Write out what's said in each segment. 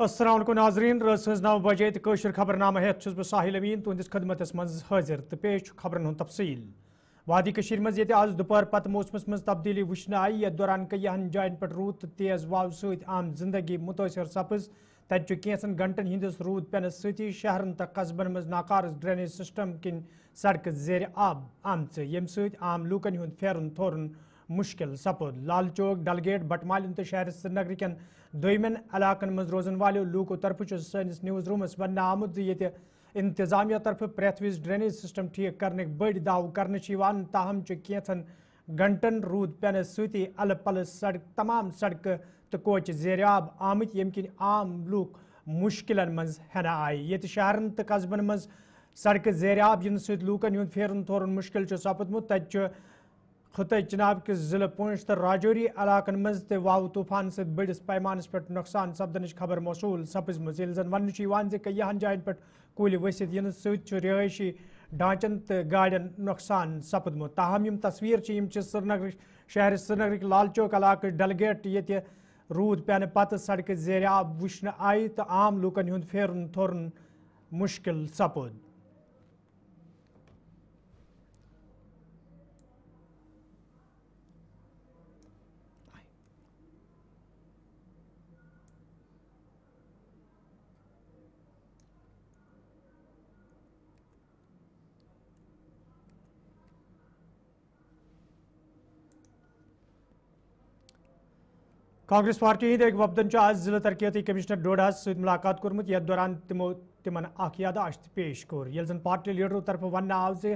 अस्सलाम वालेकुम नाज़रीन रस 9 बजे तो खबरनामा हेत बह साहिल अमीन तुंदिस खदमतस मज हाजिर तो पेश खबरन हुंद तफसील। वादी कशीर मज ये आज दोपहर पत मौसमस मज तब्दीली वुचन आई यथ दौरान कईहन जायन पे रूद तो तेज वाव सत आम जिंदगी मुतासर सपज तत कैंसन घंटन हंदिस रूद पेनस सती शहरन तो कस्बन मज नाकारस ड्रेनेज सिस्टम किन सड़क जेर आब आमच यम सत आम लूकन हुंद फेरन थोरन मुश्किल सपुद। लाल चौक डलगेट बटमालिन तो शहर श्रीनगर कन दोयमन इलाकन मज रोजन वालो लूको तरफ सैनिस न्यूज़ रूमस वन आमुद ये इंतजामिया तरफ प्रेथ विज ड्रेनेज सिस्टम ठीक करने बड़ दाव कर ताहम कैंसन घंटन रूद पेन सती अल पल सड़क तमाम सड़क तो कोच जेरियाब आमत यम किन आम लूक मुश्किलन मज हना आय ये शहरन तो कस्बन मज सड़क जेरियाब इन लूकन हुंद फेरन थोरन मुश्किल सपदमुत तत खत चनाब किस जिले पुंछ तो राजौरी इलाकन मज ते वाव तूफान से बड़िस पैमानस पे नुकसान सपदन खबर मौसूल सपजम जन वन कईहन जायन पे कुल वसित इन सहायशी ढांचन तो गाड़ियन नुकसान सपदमुत। ताहम यम तस्वीर श्रीनगर शहर श्रीनगर लाल चौक इलाक डलगेट ये रूद पेन पत सड़क जेरियाब वुचन आई तो आम लूकन हुंद फेरन थोरन मुश्किल सपुद। कांग्रेस पार्टी हिंद एक वफदन आज जिला तरक्याती कमिश्नर डोडास सत मुलाकात कर्मुत यथ दौरान तिमन यादाश्त पेश कोर यल जन पार्टी लीडरों तरफ वन आव जे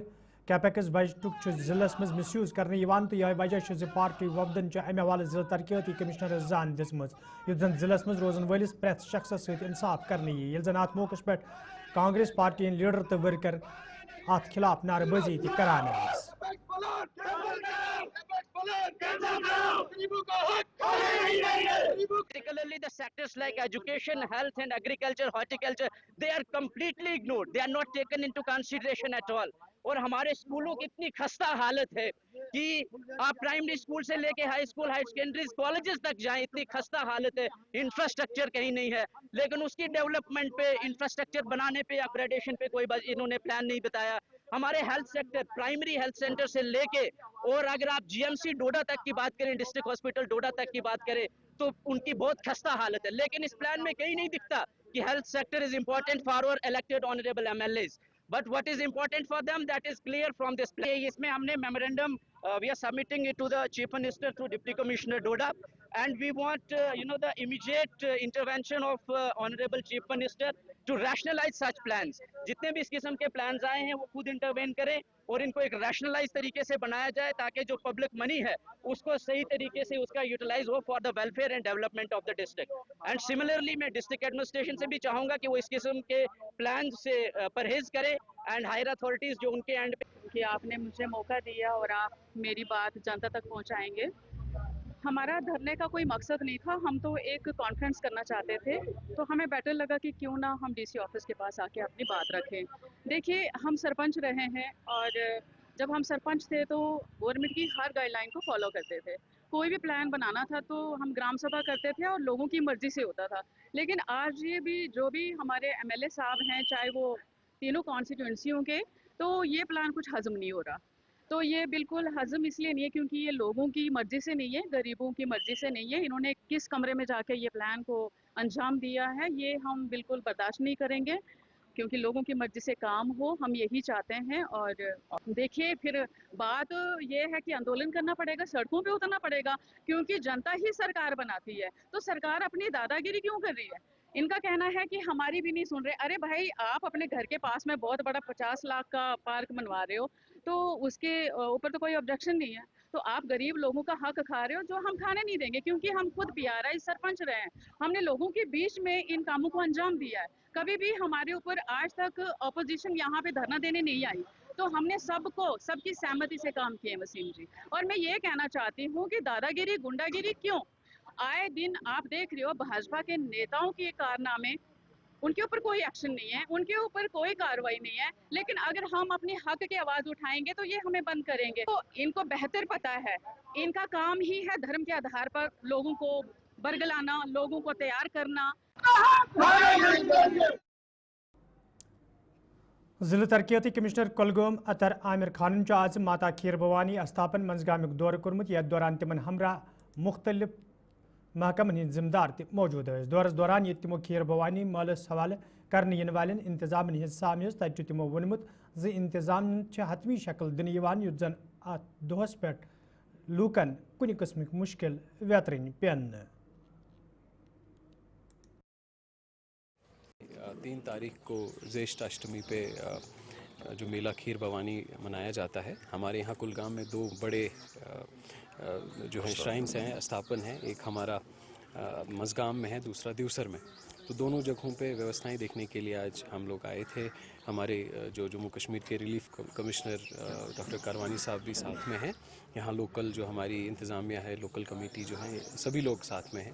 कैपेक्स बजटुक जिलस मज मिसयूज करने तो यह वजह पार्टी वफदन अमे हवाले जिला तरक्याती कमिश्नर जान दिसमज युथ जन जिलस मज रोजन वलिस प्रेथ शख्स सत इंसाफ करने यल जन अत मौके पे कांग्रेस पार्टी लीडर तो वर्कर अत खिलाफ नारेबाजी करान। Particularly the sectors like education, health and agriculture, horticulture, they are completely ignored. They are not taken into consideration at all. और हमारे स्कूलों की इतनी खस्ता हालत है कि आप प्राइमरी स्कूल से लेके high school, high secondary colleges तक जाएं, इतनी खस्ता हालत है। इंफ्रास्ट्रक्चर कहीं नहीं है, लेकिन उसकी डेवलपमेंट पे, इंफ्रास्ट्रक्चर बनाने पे, अपग्रेडेशन पे कोई इन्होंने प्लान नहीं बताया। हमारे health sector, primary health centre से लेके और अगर आप जीएमसी डोडा तक की बात करें, डिस्ट्रिक्ट हॉस्पिटल डोडा तक की बात करें, तो उनकी बहुत खस्ता हालत है। लेकिन इस प्लान में कहीं नहीं दिखता कि health sector is important for our elected honourable MLAs, but what is important for them that is clear from this plan. इसमें हमने memorandum we are submitting it to the chief minister through deputy commissioner Doda, and we want the immediate intervention of honorable chief minister to rationalize such plans. जितने भी इस किस्म के plans आए हैं वो खुद इंटरवेन करें और इनको एक रैशनलाइज तरीके से बनाया जाए ताकि जो पब्लिक मनी है उसको सही तरीके से उसका यूटिलाइज हो for the welfare and development of the district. And similarly मैं डिस्ट्रिक्ट एडमिनिस्ट्रेशन से भी चाहूंगा कि वो इस किस्म के प्लान से परहेज करें एंड हायर अथॉरिटीज जो उनके एंड पे कि आपने मुझे मौका दिया और आप मेरी बात जनता तक पहुंचाएंगे। हमारा धरने का कोई मकसद नहीं था, हम तो एक कॉन्फ्रेंस करना चाहते थे, तो हमें बेटर लगा कि क्यों ना हम डीसी ऑफिस के पास आके अपनी बात रखें। देखिए, हम सरपंच रहे हैं और जब हम सरपंच थे तो गवर्नमेंट की हर गाइडलाइन को फॉलो करते थे। कोई भी प्लान बनाना था तो हम ग्राम सभा करते थे और लोगों की मर्जी से होता था। लेकिन आज ये भी जो भी हमारे एमएलए साहब हैं, चाहे वो तीनों कॉन्स्टिट्यूंसियों के, तो ये प्लान कुछ हजम नहीं हो रहा। तो ये बिल्कुल हजम इसलिए नहीं है क्योंकि ये लोगों की मर्जी से नहीं है, गरीबों की मर्जी से नहीं है। इन्होंने किस कमरे में जाके ये प्लान को अंजाम दिया है, ये हम बिल्कुल बर्दाश्त नहीं करेंगे क्योंकि लोगों की मर्जी से काम हो, हम यही चाहते हैं। और देखिए, फिर बात ये है कि आंदोलन करना पड़ेगा, सड़कों पे उतरना पड़ेगा, क्योंकि जनता ही सरकार बनाती है। तो सरकार अपनी दादागिरी क्यों कर रही है? इनका कहना है कि हमारी भी नहीं सुन रहे। अरे भाई, आप अपने घर के पास में बहुत बड़ा 50 लाख का पार्क बनवा रहे हो, तो उसके ऊपर तो कोई ऑब्जेक्शन नहीं है। तो आप गरीब लोगों का हक खा रहे हो जो हम खाने नहीं देंगे, क्योंकि हम खुद पीआरआई सरपंच रहे हैं। हमने लोगों के बीच में इन कामों को अंजाम दिया है। कभी भी हमारे ऊपर आज तक ऑपोजिशन यहाँ पे धरना देने नहीं आई, तो हमने सबकी सहमति से काम किए वसीम जी। और मैं ये कहना चाहती हूँ कि दादागिरी, गुंडागिरी क्यों? आए दिन आप देख रहे हो भाजपा के नेताओं के कारनामे, उनके ऊपर कोई एक्शन नहीं है, उनके ऊपर कोई कार्रवाई नहीं है। लेकिन अगर हम अपनी हक की आवाज उठाएंगे तो ये हमें बंद करेंगे। तो इनको बेहतर पता है, इनका काम ही है धर्म के आधार पर लोगों को बरगलाना, लोगों को तैयार करना। ضلع ترقیاتی کمشنر کۄلگوم اطہر عامر خانن آز ماتا کھیر بھوانی استھاپن منزگامیک دورہ کورمت یتھ دوران تمن ہمراہ مختلف محکمن ہند ذمہ دار تہ موجود ٲسۍ دورس دوران ییٚتہِ تمو کھیر بھوانی مٲلس حوالہ کرنہٕ ینہٕ والٮ۪ن انتظامن ہٕنٛز سامِیٲژ تتہِ چھُ تمو ووٚنمُت زِ انتظامن چھِ حتمی شکل دِنہٕ یِوان یُتھ زن اتھ دۄہس پٮ۪ٹھ لوٗکن کُنہِ قٕسمٕکۍ مُشکل ویترٕنۍ پٮ۪ن نہٕ 3 تاریخ کو زیشت اشٹمی پہ جو میلہ کھیر بھوانی منایا جاتا ہے ہمارے یہاں کلگام میں 2 بڑے جو ہیں شرائنس ہیں استھاپن ہیں، ایک ہمارا مزگام میں ہے، دوسرا دیوسر میں. تو دونوں جگہوں پہ ویوستھائیں دیکھنے کے لیے آج ہم لوگ آئے تھے. ہمارے جو جموں کشمیر کے ریلیف کمشنر ڈاکٹر کاروانی صاحب بھی ساتھ میں ہیں. یہاں لوکل جو ہماری انتظامیہ ہے، لوکل کمیٹی جو ہیں، سبھی لوگ ساتھ میں ہیں،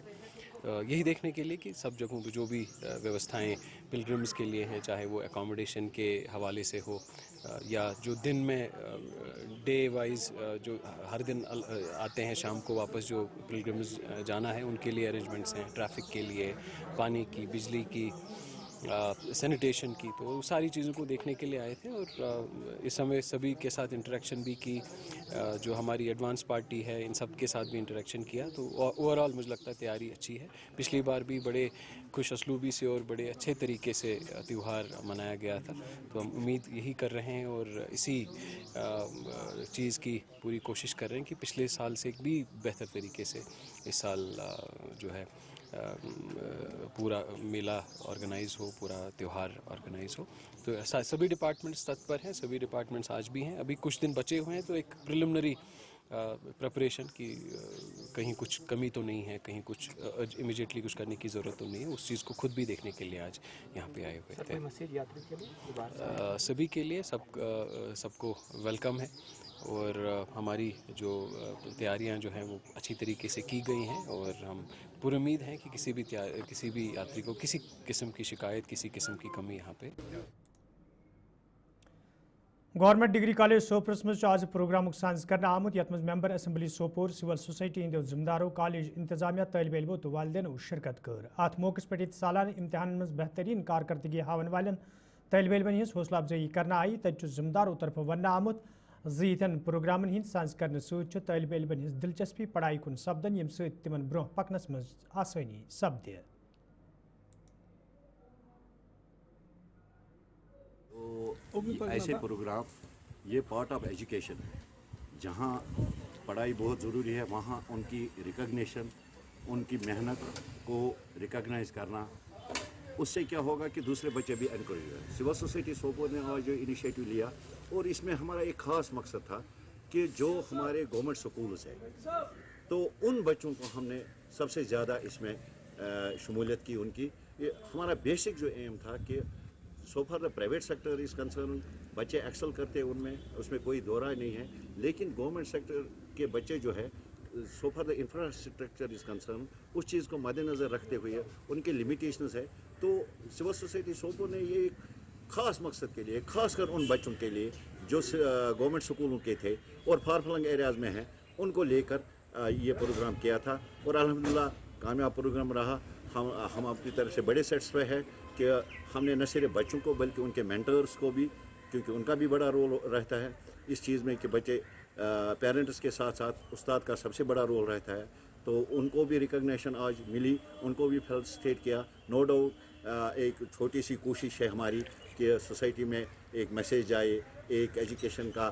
یہی دیکھنے کے لیے کہ سب جگہوں پہ جو بھی ویوستھائیں پلگرمز کے لیے ہیں، چاہے وہ اکاموڈیشن کے حوالے سے ہو یا جو دن میں ڈے وائز جو ہر دن آتے ہیں شام کو واپس جو پلگرمز جانا ہے ان کے لیے ارینجمنٹس ہیں، ٹریفک کے لیے، پانی کی، بجلی کی، سینیٹیشن کی. تو ساری چیزوں کو دیکھنے کے لیے آئے تھے اور اس سمے سبھی کے ساتھ انٹریکشن بھی کی. جو ہماری ایڈوانس پارٹی ہے ان سب کے ساتھ بھی انٹریکشن کیا. تو اوور آل مجھے لگتا ہے تیاری اچھی ہے. پچھلی بار بھی بڑے خوش اسلوبی سے اور بڑے اچھے طریقے سے تیوہار منایا گیا تھا. تو ہم امید یہی کر رہے ہیں اور اسی چیز کی پوری کوشش کر رہے ہیں کہ پچھلے سال سے بھی بہتر طریقے سے اس سال جو ہے پورا میلہ آرگنائز ہو، پورا تیوہار آرگنائز ہو. تو سبھی ڈپارٹمنٹس تتپر ہیں، سبھی ڈپارٹمنٹس آج بھی ہیں. ابھی کچھ دن بچے ہوئے ہیں تو ایک پریلیمنری پریپریشن کی کہیں کچھ کمی تو نہیں ہے، کہیں کچھ امیجیٹلی کچھ کرنے کی ضرورت تو نہیں ہے. اس چیز کو خود بھی دیکھنے کے لیے آج یہاں پہ آئے ہوئے تھے. سبھی کے لیے سب کو ویلکم ہے اور ہماری جو تیاریاں جو ہیں وہ اچھی طریقے سے کی گئی ہیں اور ہم پر امید ہیں کہ کسی بھی یاتری کو کسی قسم کی شکایت، کسی قسم کی کمی یہاں پہ. گورنمنٹ ڈگری کالج سوپرس مز آز پروگرام سانز کرنا آمت یت مز member assembly Sopore civil society ہندو ذمہ دارو کالج انتظامیہ طالب علمو تو والدینو شرکت کر. ات موقع پہ سالانہ امتحان مز بہترین کارکردگی ہاون والن طالب علمن ہز حوصلہ افزائی کرنا آئی. تت ذمہ دارو طرف ون آمت زن پروگرامن ہند سانز کرنے ست طالب علمن ہز دلچسپی پڑھائی کن سپدن یم ست تمن برہ پکنس مز آسانی سپدِ. ایسے پروگرام یہ پارٹ آف ایجوکیشن ہے. جہاں پڑھائی بہت ضروری ہے وہاں ان کی ریکگنیشن، ان کی محنت کو ریکگنائز کرنا، اس سے کیا ہوگا کہ دوسرے بچے بھی انکریج ہوئے. سول سوسائٹی سوپور نے آج جو انیشیٹو لیا اور اس میں ہمارا ایک خاص مقصد تھا کہ جو ہمارے گورنمنٹ سکولز ہیں تو ان بچوں کو ہم نے سب سے زیادہ اس میں شمولیت کی. ان کی ہمارا بیسک جو ایم تھا کہ so far the private sector is concern بچے ایکسل کرتے ان میں، اس میں کوئی دو رائے نہیں ہے. لیکن گورنمنٹ سیکٹر کے بچے جو ہے so far the infrastructure is concern اس چیز کو مد نظر رکھتے ہوئے ان کے لمیٹیشنز ہے. تو سول سوسائٹی سوپور نے یہ ایک خاص مقصد کے لیے، خاص کر ان بچوں کے لیے جو گورنمنٹ سکولوں کے تھے اور فار فلنگ ایریاز میں ہیں، ان کو لے کر یہ پروگرام کیا تھا اور الحمدللہ کامیاب پروگرام رہا. ہم اپنی طرف سے بڑے سیٹسفائی ہے کہ ہم نے نہ صرف بچوں کو بلکہ ان کے مینٹرز کو بھی، کیونکہ ان کا بھی بڑا رول رہتا ہے اس چیز میں کہ بچے پیرنٹس کے ساتھ ساتھ استاد کا سب سے بڑا رول رہتا ہے. تو ان کو بھی ریکگنیشن آج ملی، ان کو بھی فیلسٹیٹ کیا. نو ڈاؤٹ ایک چھوٹی سی کوشش ہے ہماری کہ سوسائٹی میں ایک میسیج جائے، ایک ایجوکیشن کا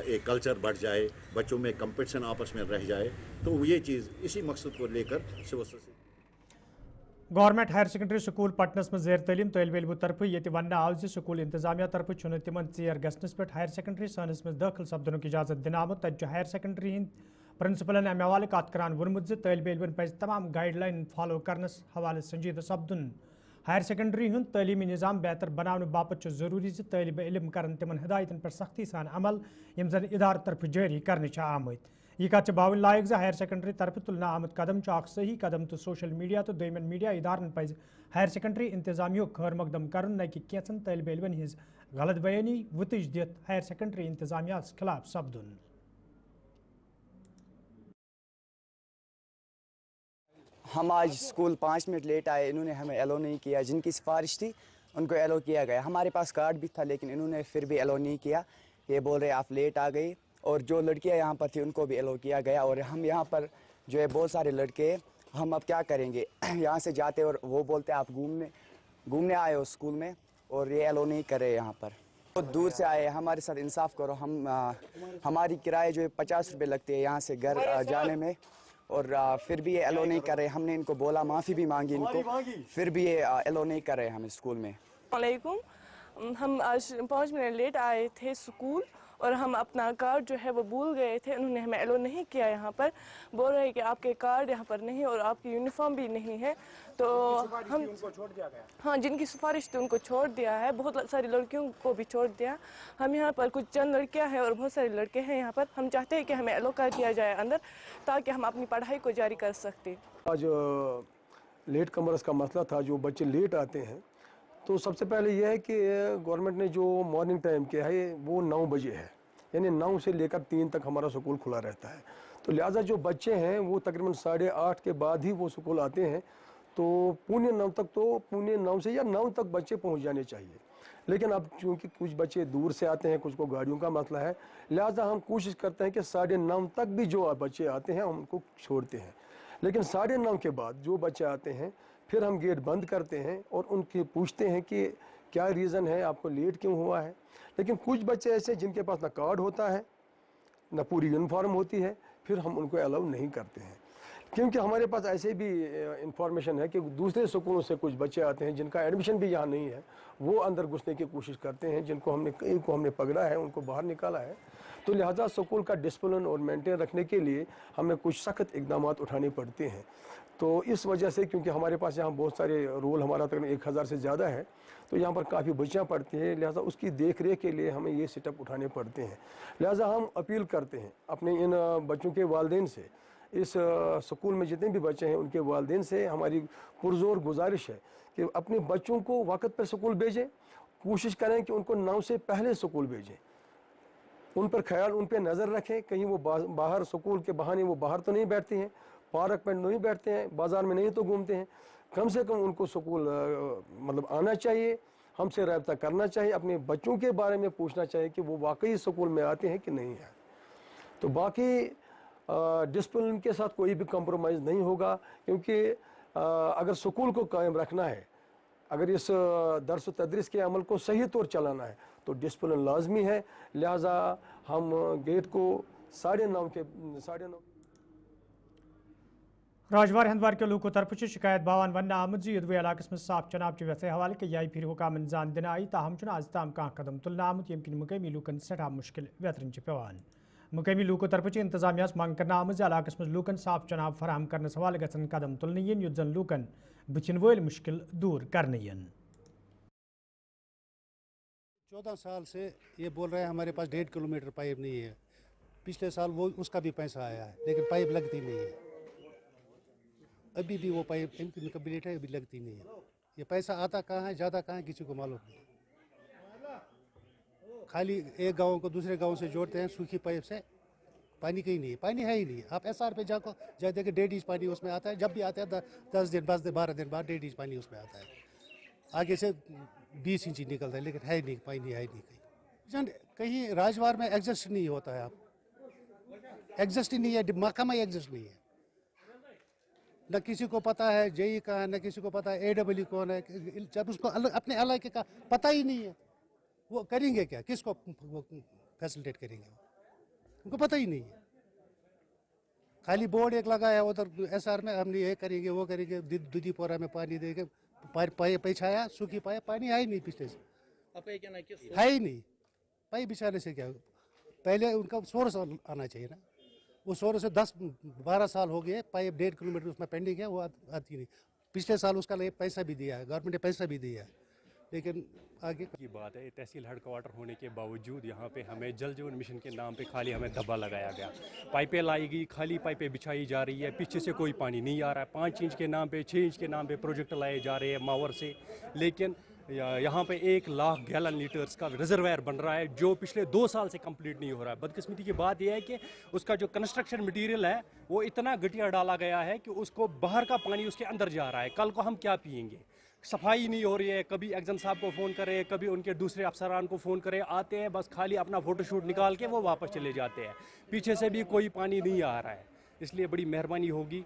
ایک کلچر بڑھ جائے، بچوں میں کمپٹیشن آپس میں رہ جائے. تو یہ چیز اسی مقصد کو لے کر civil society government higher secondary school پٹنس مز زیر تعلیم طالب علمو طرف یہ ون آو سکول انتظامیہ طرف تمن ژیر گھنس پہ ہائر سیکنڈری سانس مز داخل سپدن اجازت دن آمت. تت ہائر سیکنڈری ہند پرنسپلن امہ حوالہ کت کران وونمت طالب علمن پز تمام گائیڈ لائن فالو کرنس حوالہ سنجیدہ سپدن. ہائر سیکنڈری ہند تعلیمی نظام بہتر بنانے باپت ضروری طالب علم کرن تمن ہدایتن پر سختی سان عمل یم زن ادارہ طرف جاری کرنے آمت. یہ کت باون لائق ہائر سیکنڈری طرف تلنا آمت قدم اخ صحیح قدم تو سوشل میڈیا تو دویمن میڈیا ادارن پز ہائر سیکنڈری انتظامیہ خیر مقدم کرن نہ کہ کینچن طالب علمن ہز غلط بیانی وتج دت ہائر سیکنڈری انتظامیہ خلاف سپدن. हम आज स्कूल 5 मिनट लेट आए, इन्होंने हमें एलो नहीं किया। जिनकी सिफारिश थी उनको एलो किया गया। हमारे पास कार्ड भी था लेकिन इन्होंने फिर भी एलो नहीं किया। ये बोल रहे आप लेट आ गई। और जो लड़कियां यहाँ पर थी उनको भी एलो किया गया। और हम यहाँ पर जो है बहुत सारे लड़के, हम अब क्या करेंगे यहाँ से जाते और वो बोलते आप घूमने आए हो स्कूल में और ये एलो नहीं कर रहे यहाँ पर। बहुत दूर से आए, हमारे साथ इंसाफ करो। हमारी किराए जो है 50 रुपये लगती है यहाँ से घर जाने में, और फिर भी ये एलो नहीं कर रहे। हमने इनको बोला, माफ़ी भी मांगी इनको, फिर भी ये एलो नहीं कर रहे हमें स्कूल में। वालेकुम, हम आज 5 मिनट लेट आए थे स्कूल और हम अपना कार्ड जो है वो भूल गए थे। उन्होंने हमें एलो नहीं किया यहाँ पर, बोल रहे हैं कि आपके कार्ड यहाँ पर नहीं और आपकी यूनिफॉर्म भी नहीं है। तो हम उनको छोड़ दिया गया। हाँ, जिनकी सिफारिश थी उनको छोड़ दिया है, बहुत सारी लड़कियों को भी छोड़ दिया। हम यहाँ पर कुछ चंद लड़कियाँ हैं और बहुत सारे लड़के हैं यहाँ पर। हम चाहते हैं कि हमें एलो कर दिया जाए अंदर ताकि हम अपनी पढ़ाई को जारी कर सकते। आज लेट कमर्स का मसला था, जो बच्चे लेट आते हैं, तो सबसे पहले यह है कि गवर्नमेंट ने जो मॉर्निंग टाइम किया है वो 9 बजे है, यानी 9 से लेकर 3 तक हमारा स्कूल खुला रहता है। तो लिहाजा जो बच्चे हैं वो तकरीबन 8:30 के बाद ही वो स्कूल आते हैं। तो 8:45 तक, तो 8:45 से या 9 तक बच्चे पहुंच जाने चाहिए। लेकिन अब चूँकि कुछ बच्चे दूर से आते हैं, कुछ को गाड़ियों का मसला है, लिहाजा हम कोशिश करते हैं कि 9:30 तक भी जो बच्चे आते हैं हम उनको छोड़ते हैं। लेकिन 9:30 के बाद जो बच्चे आते हैं फिर हम गेट बंद करते हैं और उनके पूछते हैं कि क्या रीज़न है, आपको लेट क्यों हुआ है। लेकिन कुछ बच्चे ऐसे जिनके पास ना कार्ड होता है ना पूरी यूनिफॉर्म होती है, फिर हम उनको अलाउ नहीं करते हैं। क्योंकि हमारे पास ऐसे भी इंफॉर्मेशन है कि दूसरे स्कूलों से कुछ बच्चे आते हैं जिनका एडमिशन भी यहाँ नहीं है, वो अंदर घुसने की कोशिश करते हैं। कई को हमने पकड़ा है, उनको बाहर निकाला है। तो लिहाजा स्कूल का डिसिप्लिन और मेंटेन रखने के लिए हमें कुछ सख्त इकदाम उठाने पड़ते हैं। तो इस वजह से, क्योंकि हमारे पास यहाँ बहुत सारे रोल, हमारा तकरीबन 1000 से ज़्यादा है, तो यहाँ पर काफ़ी बच्चियाँ पढ़ती हैं, लिहाजा उसकी देख रेख के लिए हमें ये सेटअप उठाने पड़ते हैं। लिहाजा हम अपील करते हैं अपने इन बच्चों के वालिदैन से, इस स्कूल में जितने भी बच्चे हैं उनके वालिदैन से हमारी पुरजोर गुजारिश है कि अपने बच्चों को वक्त पर स्कूल भेजें। कोशिश करें कि उनको 9 से पहले स्कूल भेजें, उन पर ख्याल, उन पर नज़र रखें। कहीं वो बाहर स्कूल के बहाने वो बाहर तो नहीं बैठते हैं, पार्क में नहीं बैठते हैं, बाज़ार में नहीं तो घूमते हैं। कम से कम उनको स्कूल मतलब आना चाहिए, हमसे रब्ता करना चाहिए, अपने बच्चों के बारे में पूछना चाहिए कि वो वाकई स्कूल में आते हैं कि नहीं है। तो बाकी डिसिप्लिन के साथ कोई भी कंप्रोमाइज़ नहीं होगा, क्योंकि अगर स्कूल को कायम रखना है, अगर इस दर्स व तदरीस के अमल को सही तौर चलाना है, तो डिसिप्लिन लाजमी है। लिहाजा हम गेट को 9:30 राजवार हंदवार के लोगों तरफ शिकायत बावान वन आमद ईदवे इलाकस में साफ चनाब वैसे हवाले के यही फिर हुकाम जान दिन आई, ताहम आज ताम कह कदम तुलना आमद यम मुकामी लूकन सठा मुश्किल वेतरन पेवान। मुकामी लूको तरफ इंतजामिया मंग कर आम इलाकस में लूकन साफ चनाब फराहम करने हवाले गन कदम तुलन युत जन लूकन बचिन वल मुश्किल दूर करने। 14 साल से ये बोल रहे हैं हमारे पास 1.5 किलोमीटर पाइप नहीं है। पिछले साल वो उसका भी पैसा आया है, लेकिन पाइप लगती नहीं है। अभी भी वो पाइप इनकम्प्लीट है, अभी लगती नहीं है। ये पैसा आता कहाँ है, ज़्यादा कहाँ है, किसी को मालूम नहीं। खाली एक गांव को दूसरे गांव से जोड़ते हैं सूखी पाइप से, पानी कहीं नहीं है, पानी है ही नहीं। आप SR पे जाकर देखिए 1.5 इंच पानी उसमें आता है, जब भी आता है 10 दिन 12 दिन बाद 1.5 इंच पानी उसमें आता है। आगे से 20 इंच निकलता है, लेकिन है नहीं, पानी है नहीं कहीं। राजवार में एग्जस्ट नहीं होता है, आप एग्जस्ट ही नहीं है, महकमा एग्जस्ट नहीं है। न किसी को पता है JE कहाँ है, न किसी को पता है AW कौन है। जब उसको अपने इलाके का पता ही नहीं है, वो करेंगे क्या, किसको वो फैसिलिटेट करेंगे, उनको पता ही नहीं है। खाली बोर्ड एक लगा है उधर SR में, हम ये करेंगे वो करेंगे, दुधीपोरा में पानी देंगे, पैछाया सूखी पाया, पानी है ही नहीं, पिछले से है ही नहीं। पाइप बिछाने से क्या, पहले उनका सोर्स आना चाहिए ना। वो सोर्स से 10-12 साल हो गए, पाइप 1.5 किलोमीटर उसमें पेंडिंग है, वो आती नहीं। पिछले साल उसका पैसा भी दिया है, गवर्नमेंट ने पैसा भी दिया है, लेकिन आगे की बात है। तहसील हेडक्वार्टर होने के बावजूद यहाँ पे हमें जल जीवन मिशन के नाम पे खाली हमें धब्बा लगाया गया। पाइपें लाई गई, खाली पाइपें बिछाई जा रही है, पीछे से कोई पानी नहीं आ रहा है। 5 इंच के नाम पे, 6 इंच के नाम पे प्रोजेक्ट लाए जा रहे हैं मावर से, लेकिन यहाँ पे 1 लाख गैलन लीटर्स का रिजर्वायर बन रहा है जो पिछले 2 साल से कंप्लीट नहीं हो रहा है। बदकिस्मती की बात यह है कि उसका जो कंस्ट्रक्शन मटेरियल है वो इतना घटिया डाला गया है कि उसको बाहर का पानी उसके अंदर जा रहा है। कल को हम क्या पिएंगे? सफाई नहीं हो रही है। कभी एग्जाम साहब को फ़ोन करें, कभी उनके दूसरे अफसरान को फ़ोन करें, आते हैं बस खाली अपना फ़ोटोशूट निकाल के वो वापस चले जाते हैं। पीछे से भी कोई पानी नहीं आ रहा है। इसलिए बड़ी मेहरबानी होगी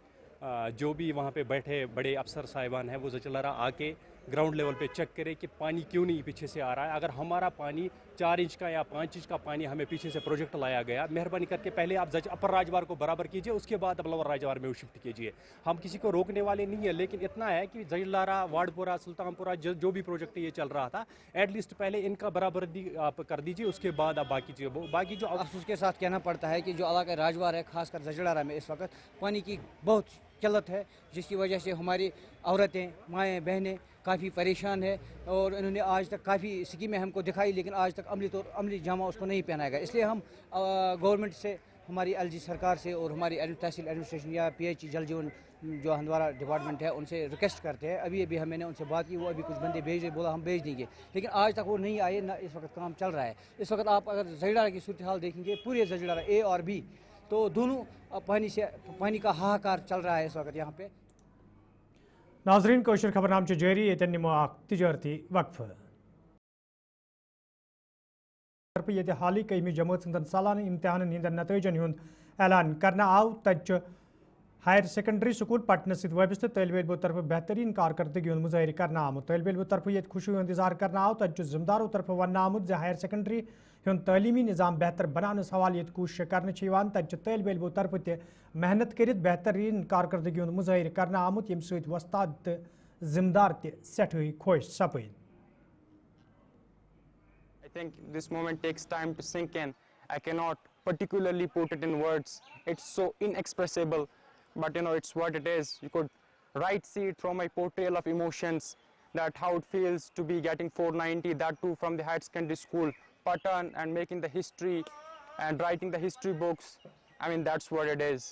जो भी वहाँ पे बैठे बड़े अफसर साहिबान हैं वो ज़चलारा आके ग्राउंड लेवल पे चेक करें कि पानी क्यों नहीं पीछे से आ रहा है। अगर हमारा पानी 4 इंच का या 5 इंच का पानी हमें पीछे से प्रोजेक्ट लाया गया, मेहरबानी करके पहले आप अपर राजवार को बराबर कीजिए, उसके बाद अब लोअर राजवार में शिफ्ट कीजिए। हम किसी को रोकने वाले नहीं है, लेकिन इतना है कि जजलारा, वार्डपुरा, सुल्तानपुरा जो भी प्रोजेक्ट ये चल रहा था, एटलीस्ट पहले इनका बराबर आप कर दीजिए, उसके बाद आप बाकी जो अफसोस के साथ कहना पड़ता है कि जो इलाका राजवार है, खासकर जजलारा में इस वक्त पानी की बहुत किल्लत है, जिसकी वजह से हमारी औरतें, माएँ, बहनें काफ़ी परेशान है। और इन्होंने आज तक काफ़ी स्कीमें हमको दिखाई, लेकिन आज तक अमली जामा उसको नहीं पहनाया गया। इसलिए हम गवर्नमेंट से, हमारी एलजी सरकार से और हमारी तहसील एडमिनिस्ट्रेशन या PH जल जीवन जो हंदवारा डिपार्टमेंट है उनसे रिक्वेस्ट करते हैं। अभी मैंने उनसे बात की, वो अभी कुछ बंदे भेज बोला हम भेज देंगे, लेकिन आज तक वो नहीं आए, ना इस वक्त काम चल रहा है। इस वक्त आप अगर जजलारा की सूरत हाल देखेंगे, पूरे जजलारा A और B, तो दोनों पानी का हाहाकार चल रहा है इस वक्त यहाँ पे। नाजरीन, कोशर खबरनाम जारी ये निमो तिजारती वक्फ ये हाल कईमी जमात संदन सालाना इम्तिहान हिंद नतीजन हुंद ऐलान करना आव। तच हायर सेकेंडरी स्कूल पटना सत वाबस्त तलब इलमों तरफ बेहतरीन कारकर्दगी हुंद मुजाहिर करना आमुत। तलब इलमों तरफ ये खुशी हुंद इजहार करना आव। तच जिम्मेदारों तरफ वन आमुत हायर सेकेंडरी हुंद तलीमी निज़ाम बेहतर बनाने हवाले कोशिश करने तच तलब इलमों तरफ त मेहनत करित बेहतरीन कारकर्दगी हुंद मुजाहिर करना आमुत, यम सत वस्ताद तो जिम्मेदार त सठई खुश सपद। I think this moment takes time to sink in. I cannot particularly put it in words. It's so inexpressible, but it's what it is. You could see it from my portrayal of emotions, that how it feels to be getting 490, that too from the higher secondary school, Patan, and making the history and writing the history books. I mean, that's what it is.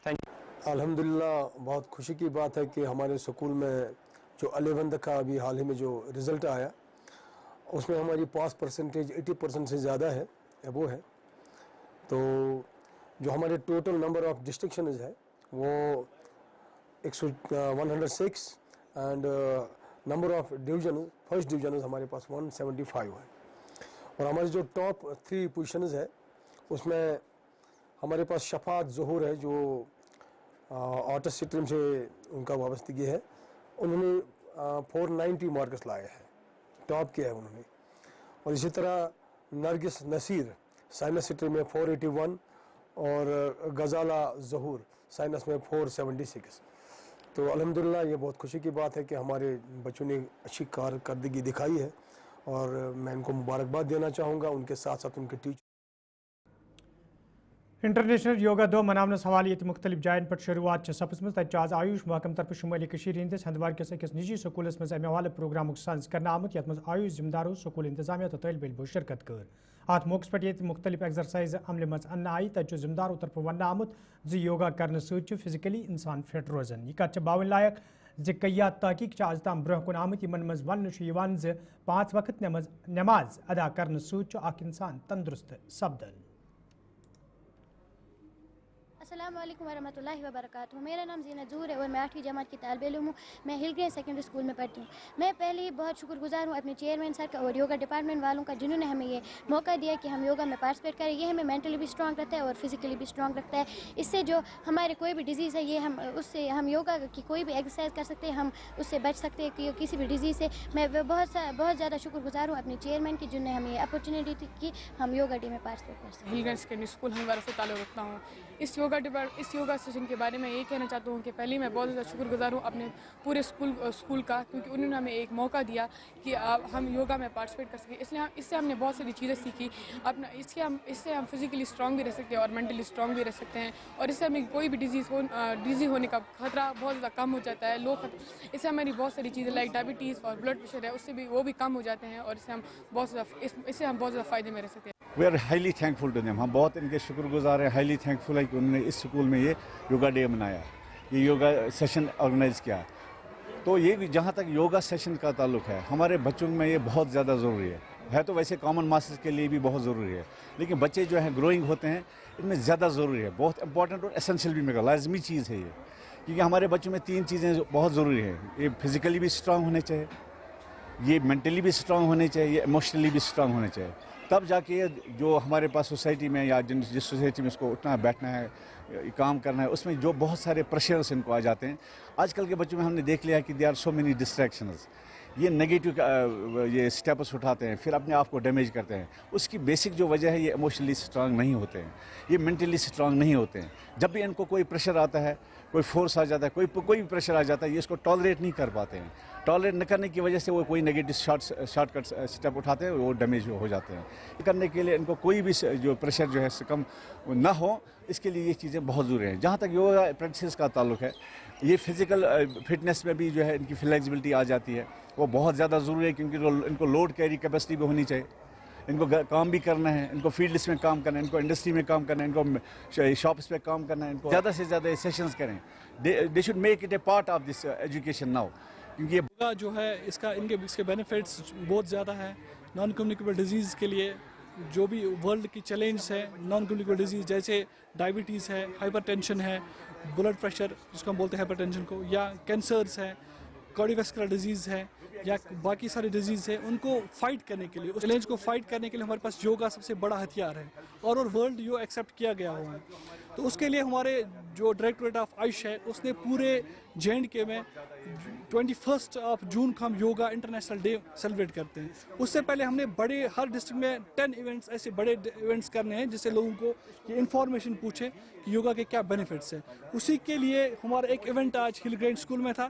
Thank you. अल्हम्दुलिल्लाह, बहुत खुशी की बात है कि हमारे school में जो 11th का अभी हाल ही में जो रिज़ल्ट आया, उसमें हमारी पास परसेंटेज 80% से ज़्यादा है, वो है। तो जो हमारे टोटल नंबर ऑफ डिस्टिंक्शंस है वो 106 and number of division, first division हमारे पास 175 है। और हमारे जो टॉप 3 पोजीशंस है उसमें हमारे पास शफात ज़हूर है, जो ऑटिस्ट सिस्टम से उनका वाबस्तगी है। उन्होंने 490 मार्क्स लाए हैं, टॉप किया है उन्होंने। और इसी तरह नरगिस नसीर साइंस सिटी में 481 और गजाला ज़हूर साइंस में 476। तो अल्हम्दुलिल्लाह ये बहुत खुशी की बात है कि हमारे बच्चों ने अच्छी कारकर्दगी दिखाई है और मैं इनको मुबारकबाद देना चाहूँगा, उनके साथ साथ उनके टीचर। इंटरनेशनल योगा दो मनाने हवाले मुख्तलिफ जायन पे शुरुआत सपजम। तज आज आयुष महकम तरफ शुमाली हंदिस हंदवार किस अकिस निजी स्कूलस मज अमे हवाले प्रोग्राम संज कर आमुत, यथ मज आयुष जिम्मेदारों, स्कूल इंतजामिया तो तलब इलमो शिरकत कर। अत मौके पे मुख्तलिफ एक्सरसाइज अमल मज अन्न आई। तज जिम्मेदारों तरफ वन आमुत योगा करने सत फिजिकली इंसान फिट रोजान। यह कत बावन लायक कई तहकीक आज तम ब्रोह कुन आमुत, यमन मज वन 5 वक्त नमाज अदा करने सत इंसान तंदुरुस्त सपदन। अस्सलाम वालेकुम वरहमतुल्लाहि वबरकातुहू। मेरा नाम ज़ीना जूर है और मैं 8वीं जमात की तालिब इल्म हूँ। मैं हिल ग्रीन सेकेंडरी स्कूल में पढ़ती हूँ। मैं पहले ही बहुत शुक्रगुजार हूँ अपने चेयरमैन सर का और योगा डिपार्टमेंट वालों का, जिन्होंने हमें ये मौका दिया कि हम योगा में पार्टिसिपेट करें। ये हमें मेंटली भी स्ट्रॉन्ग रखता है और फिजिकली भी स्ट्रॉन्ग रखता है। इससे जो हमारे कोई भी डिजीज़ है, ये उससे हम योगा की कोई भी एक्सरसाइज कर सकते हैं, हम उससे बच सकते हैं कि किसी भी डिजीज़ से। मैं बहुत ज़्यादा शुक्रगुजार हूँ अपने चेयरमैन की, जिन्होंने हमें ये अपॉर्चुनिटी दी कि हम योगा डे में पार्टिसिपेट कर सकते हैं। हिल ग्रीन सेकेंडरी स्कूल हंदवारा से ताल्लुक़ रखता हूँ। इस योगा सेशन के बारे में ये कहना चाहता हूँ कि पहले मैं बहुत ज़्यादा शुक्रगुजार हूँ अपने पूरे स्कूल का, क्योंकि उन्होंने हमें एक मौका दिया कि हम योगा में पार्टिसिपेट कर सकें। इसलिए इससे हमने बहुत सारी चीज़ें सीखी। इससे हम फिजिकली स्ट्रॉन्ग भी रह सकते हैं और मेंटली स्ट्रॉन्ग भी रह सकते हैं। और इससे हमें कोई भी डिजीज़ होने का खतरा बहुत ज़्यादा कम हो जाता है। इससे हमारी बहुत सारी चीज़ें लाइक डायबिटीज़ और ब्लड प्रेशर है, उससे भी वो भी कम हो जाते हैं और इससे हम बहुत ज़्यादा फ़ायदे में रह सकते हैं। We are highly thankful to them. हम बहुत इनके शुक्रगुजार हैं, हाईली थैंकफुल है कि उन्होंने इस स्कूल में ये योगा डे मनाया, ये योगा सेशन ऑर्गेनाइज किया। تو یہ جہاں تک یوگا سیشن کا تعلق ہے ہمارے بچوں میں یہ بہت زیادہ ضروری ہے تو ویسے کامن ماسز کے لیے بھی بہت ضروری ہے، لیکن بچے جو ہیں گروئنگ ہوتے ہیں ان میں زیادہ ضروری ہے، بہت امپورٹنٹ اور اسینشیل بھی میرا لازمی چیز ہے یہ، کیونکہ ہمارے بچوں میں 3 چیزیں بہت ضروری ہیں، یہ فزیکلی بھی اسٹرانگ ہونے چاہیے، یہ مینٹلی بھی اسٹرانگ ہونے چاہیے، یہ ایموشنلی بھی اسٹرانگ ہونے چاہیے، تب جا کے جو ہمارے پاس سوسائٹی میں یا جس سوسائٹی میں اس کو اٹھنا بیٹھنا ہے کام کرنا ہے اس میں جو بہت سارے پریشرز ان کو آ جاتے ہیں۔ آج کل کے بچوں میں ہم نے دیکھ لیا ہے کہ they are so many distractions, یہ نگیٹو یہ سٹیپس اٹھاتے ہیں، پھر اپنے آپ کو ڈیمیج کرتے ہیں۔ اس کی بیسک جو وجہ ہے یہ ایموشنلی اسٹرانگ نہیں ہوتے ہیں، یہ مینٹلی اسٹرانگ نہیں ہوتے ہیں۔ جب بھی ان کو کوئی پریشر آتا ہے، کوئی فورس آ جاتا ہے، کوئی بھی پریشر آ جاتا ہے، یہ اس کو ٹالریٹ نہیں کر پاتے ہیں۔ ٹالریٹ نہ کرنے کی وجہ سے وہ کوئی نگیٹو شارٹ کٹ اسٹیپ اٹھاتے ہیں، وہ ڈیمیج ہو جاتے ہیں۔ یہ کرنے کے لیے ان کو کوئی بھی جو پریشر جو ہے کم نہ ہو، اس کے لیے یہ چیزیں بہت ضروری ہیں۔ جہاں تک یوگا پریکٹسز کا تعلق ہے، یہ فزیکل فٹنس میں بھی جو ہے ان کی فلیکسیبلٹی آ جاتی ہے، وہ بہت زیادہ ضروری ہے، کیونکہ ان کو لوڈ کیری کیپیسٹی بھی ہونی چاہیے، ان کو کام بھی کرنا ہے، ان کو فیلڈس میں کام کرنا ہے، ان کو انڈسٹری میں کام کرنا ہے، ان کو شاپس پہ کام کرنا ہے، ان کو زیادہ سے زیادہ سیشنز کریں۔ They should make it a part of this education now, کیونکہ یوگا جو ہے اس کے بینیفٹس بہت زیادہ ہیں نان کمیونیکیبل ڈیزیز کے لیے۔ جو بھی ورلڈ کی چیلنج ہے نان کمیونیکیبل ڈیزیز جیسے ڈائبٹیز ہے، ہائپر ٹینشن ہے، بلڈ پریشر جس کو ہم بولتے ہیں ہائپر ٹینشن کو، یا کینسرز ہے، کارڈیوواسکولر ڈیزیز ہے، یا باقی سارے ڈیزیز ہیں، ان کو فائٹ کرنے کے لیے، اس چیلنج کو فائٹ کرنے کے لیے ہمارے پاس یوگا سب سے بڑا ہتھیار ہے اور ورلڈ یو ایکسیپٹ کیا گیا ہوا ہے۔ تو اس کے لیے ہمارے جو ڈائریکٹوریٹ آف آیوش ہے اس نے پورے JNK میں 21 جون کو ہم یوگا انٹرنیشنل ڈے سیلیبریٹ کرتے ہیں۔ اس سے پہلے ہم نے ہر ڈسٹرکٹ میں 10 ایونٹس ایسے بڑے ایونٹس کرنے ہیں جس سے لوگوں کو یہ انفارمیشن پوچھے کہ یوگا کے کیا بینیفٹس ہیں۔ اسی کے لیے ہمارا ایک ایونٹ آج ہل گرین اسکول میں تھا۔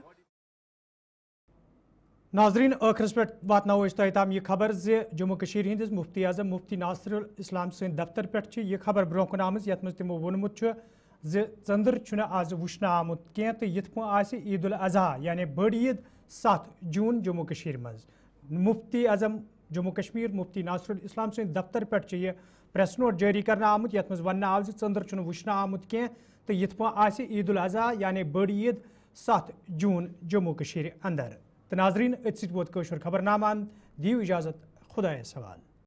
ناظرین آخرس پہ واتنو تام یہ خبر جموں کشیر ہندس مفتی اعظم مفتی ناصر الاسلام سند دفتر پہ یہ خبر برو کن آمز یت مز تمو وونمت ژندر آز وچھنہ آمت کی تو یت پہ عید الاضحیٰ یعنی بڑ عید 7 جون جموں کشیر مز مفتی اعظم جموں کشمیر مفتی ناصر الاسلام سند دفتر پہ یہ پریس نوٹ جاری کرنا آمت یت مز ون آو ژندر وچھنہ آمت کی تو یت پہ عید الاضحیٰ یعنی بڑ عید 7 جون جموں کشیر اندر۔ تو ناظرین ات ست ووت خبر نامان دیو اجازت خدایس حوالہ۔